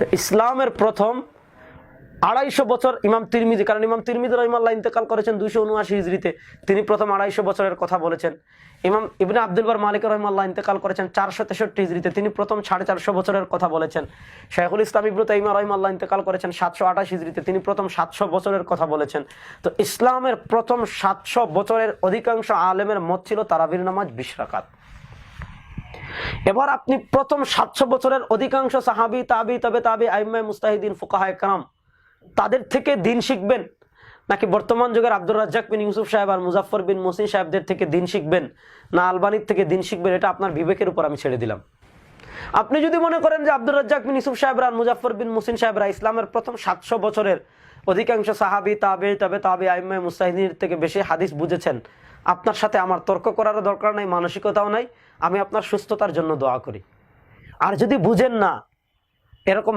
তো ইসলামের প্রথম 250 বছর ইমাম তিরমিজি, কারণ ইমাম তিরমিজি রাহিমাহুল্লাহ ইন্তেকাল করেছেন 279 হিজরিতে, তিনি প্রথম 250 বছরের কথা বলেছেন। ইমাম ইবনে আব্দুল বার মালিক রাহিমাহুল্লাহ ইন্তেকাল করেছেন 463 হিজরিতে, তিনি প্রথম 450 বছরের কথা বলেছেন। শাইখুল ইসলাম ইবনে তাইমিয়া রাহিমাহুল্লাহ ইন্তেকাল করেছেন 728 হিজরিতে, তিনি প্রথম 700 বছরের কথা বলেছেন। তো ইসলামের প্রথম 700 বছরের অধিকাংশ আলেমের মত ছিল তারাবির নামাজ 20 রাকাত। এবার আপনি প্রথম 700 বছরের অধিকাংশ সাহাবী, তাবি, তবে তাবি, আইম্মায়ে মুজতাহিদিন, ফুকাহায়ে কেরাম তাদের থেকে দিন শিখবেন, নাকি বর্তমান যুগের আব্দুর রাজ্জাক বিন ইউসুফ সাহেব আর মুজাফফর বিন মুহসিন সাহেবদের থেকে দিন শিখবেন, না আলবানির থেকে দিন শিখবেন? এটা আপনার বিবেকের উপর আমি ছেড়ে দিলাম। আপনি যদি মনে করেন যে আব্দুর রাজ্জাক বিন ইউসুফ সাহেব আর মুজাফফর বিন মুহসিন সাহেবরা ইসলামের প্রথম 700 বছরের অধিকাংশ সাহাবী, তাবি, তবে তাবি, আইম্মায়ে মুজতাহিদিন থেকে বেশি হাদিস বুঝেছেন, আপনার সাথে আমার তর্ক করার দরকার নাই, মানসিকতাও নাই। আমি আপনার সুস্থতার জন্য দোয়া করি। আর যদি বুঝেন না, এরকম